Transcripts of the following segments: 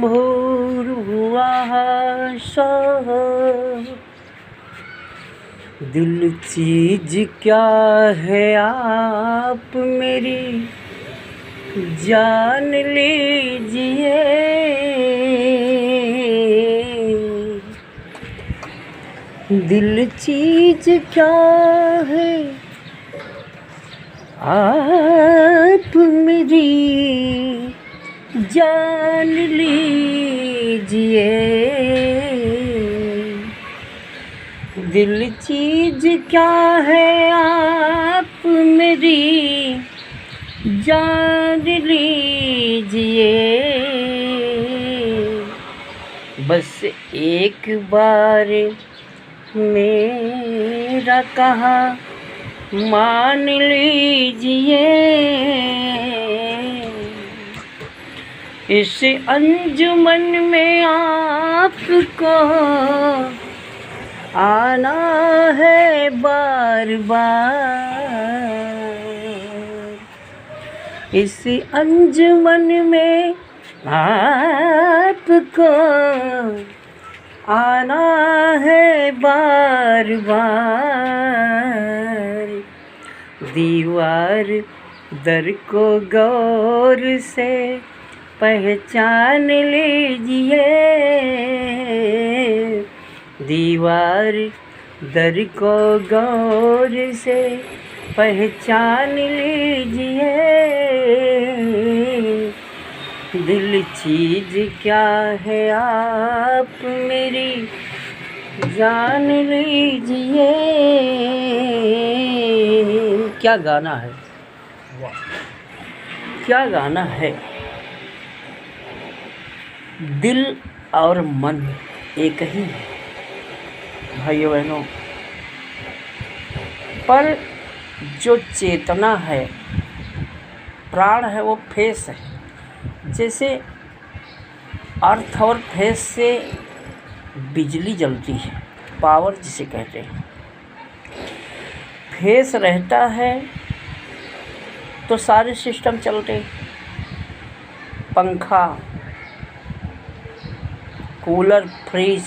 भूर्भुवः स्वः। दिल चीज क्या है आप मेरी जान लीजिए। दिल चीज क्या है आप मेरी जान लीजिए। दिल चीज क्या है आप मेरी जान लीजिए। बस एक बार मेरा कहा मान लीजिए। इस अंजुमन में आपको आना है बार बार। इस अंजुमन में आपको आना है बार बार। दीवार दर को गौर से पहचान लीजिए। दीवार दर को गौर से पहचान लीजिए। दिल चीज क्या है आप मेरी जान लीजिए। क्या गाना है, वाह क्या गाना है। दिल और मन एक ही है भाइयों बहनों, पर जो चेतना है, प्राण है, वो फेस है। जैसे अर्थ और फेस से बिजली जलती है, पावर जिसे कहते हैं। फेस रहता है तो सारे सिस्टम चलते, पंखा, कूलर, फ्रिज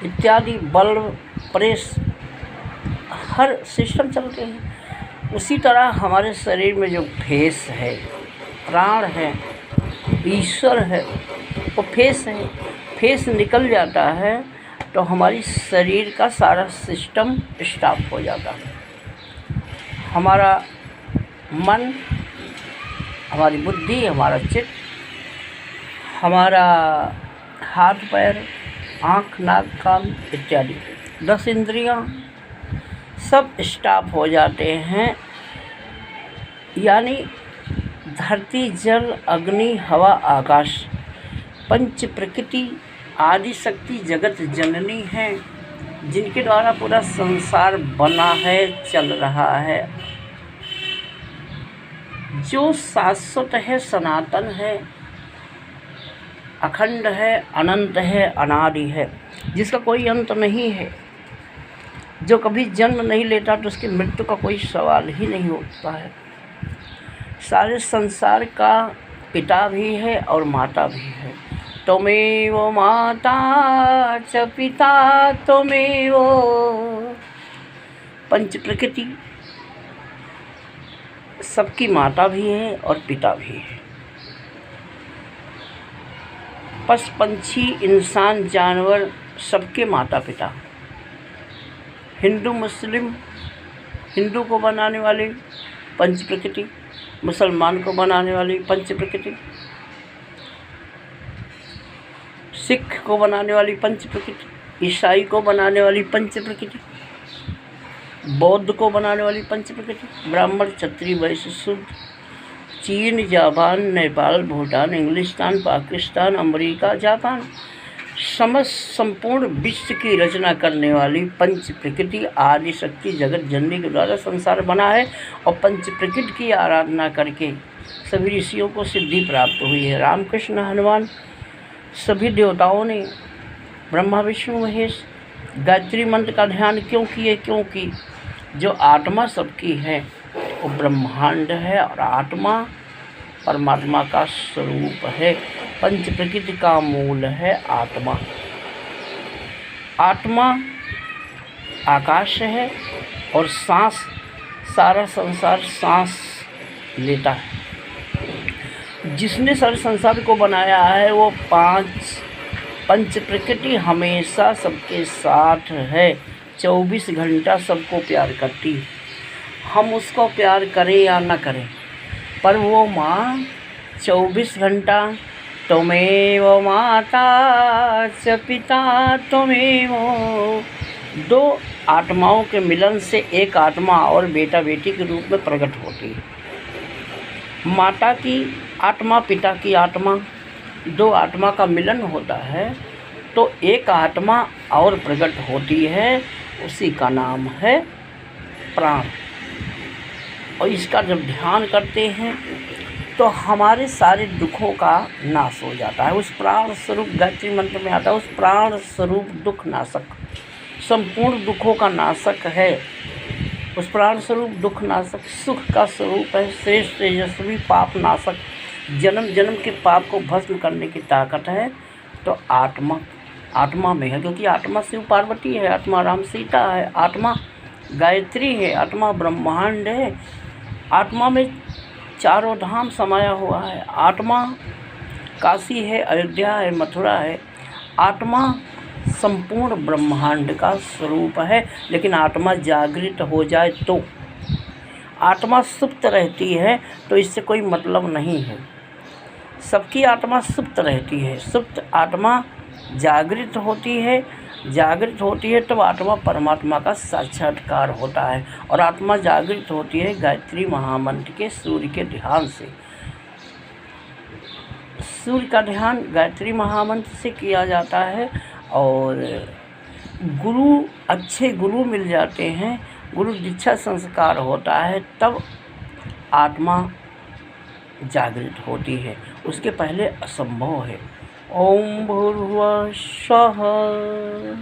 इत्यादि, बल्ब, प्रेस, हर सिस्टम चलते हैं। उसी तरह हमारे शरीर में जो फेस है, प्राण है, ईश्वर है, वो फेस है। फेस निकल जाता है तो हमारी शरीर का सारा सिस्टम स्टॉप हो जाता है। हमारा मन, हमारी बुद्धि, हमारा चित्त, हमारा हाथ पैर, आँख, नाक, कान इत्यादि 10 इंद्रियाँ सब स्टॉप हो जाते हैं। यानी धरती, जल, अग्नि, हवा, आकाश, पंच प्रकृति आदि शक्ति जगत जननी है, जिनके द्वारा पूरा संसार बना है, चल रहा है। जो शाश्वत है, सनातन है, अखंड है, अनंत है, अनादि है, जिसका कोई अंत नहीं है, जो कभी जन्म नहीं लेता, तो उसकी मृत्यु का कोई सवाल ही नहीं उठता है। सारे संसार का पिता भी है और माता भी है। त्वमेव माता च पिता त्वमेव। पंच प्रकृति सबकी माता भी है और पिता भी है। पशु पंछी, इंसान, जानवर सबके माता पिता। हिंदू मुस्लिम, हिंदू को बनाने वाले पंच प्रकृति, मुसलमान को बनाने वाली पंच प्रकृति, सिख को बनाने वाली पंच प्रकृति, ईसाई को बनाने वाली पंच प्रकृति, बौद्ध को बनाने वाली पंच प्रकृति, ब्राह्मण, क्षत्रिय, वैश्य, शूद्र, चीन, जापान, नेपाल, भूटान, इंग्लिस्तान, पाकिस्तान, अमेरिका, जापान, समस्त संपूर्ण विश्व की रचना करने वाली पंच प्रकृति आदि शक्ति जगत जननी के द्वारा संसार बना है। और पंच प्रकृति की आराधना करके सभी ऋषियों को सिद्धि प्राप्त हुई है। रामकृष्ण, हनुमान, सभी देवताओं ने ब्रह्मा, विष्णु, महेश गायत्री मंत्र का ध्यान क्यों किए? क्योंकि जो आत्मा सबकी है वो ब्रह्मांड है, और आत्मा परमात्मा का स्वरूप है। पंच प्रकृति का मूल है आत्मा। आत्मा आकाश है और सांस, सारा संसार सांस लेता है। जिसने सारे संसार को बनाया है वो पंच प्रकृति हमेशा सबके साथ है, 24 घंटा सबको प्यार करती है। हम उसको प्यार करें या न करें, पर वो माँ 24 घंटा त्वमेव माता च पिता त्वमेव, दो आत्माओं के मिलन से एक आत्मा और बेटा बेटी के रूप में प्रकट होती है। माता की आत्मा, पिता की आत्मा, दो आत्मा का मिलन होता है तो एक आत्मा और प्रकट होती है, उसी का नाम है प्राण। और इसका जब ध्यान करते हैं तो हमारे सारे दुखों का नाश हो जाता है। उस प्राण स्वरूप, गायत्री मंत्र में आता है, उस प्राण स्वरूप दुख नाशक, संपूर्ण दुखों का नाशक है। उस प्राण स्वरूप दुख नाशक सुख का स्वरूप है, श्रेष्ठ तेजस्वी पाप नाशक, जन्म जन्म के पाप को भस्म करने की ताकत है। तो आत्मा में है, क्योंकि आत्मा शिव पार्वती है, आत्मा राम सीता है, आत्मा गायत्री है, आत्मा ब्रह्मांड है। आत्मा में चारों धाम समाया हुआ है। आत्मा काशी है, अयोध्या है, मथुरा है। आत्मा संपूर्ण ब्रह्मांड का स्वरूप है। लेकिन आत्मा जागृत हो जाए तो, आत्मा सुप्त रहती है तो इससे कोई मतलब नहीं है। सबकी आत्मा सुप्त रहती है। सुप्त आत्मा जागृत होती है, जागृत होती है तब आत्मा परमात्मा का साक्षात्कार होता है। और आत्मा जागृत होती है गायत्री महामंत्र के सूर्य के ध्यान से। सूर्य का ध्यान गायत्री महामंत्र से किया जाता है। और अच्छे गुरु मिल जाते हैं, गुरु दीक्षा संस्कार होता है, तब आत्मा जागृत होती है। उसके पहले असंभव है। ओम भूर्भुवः स्वः।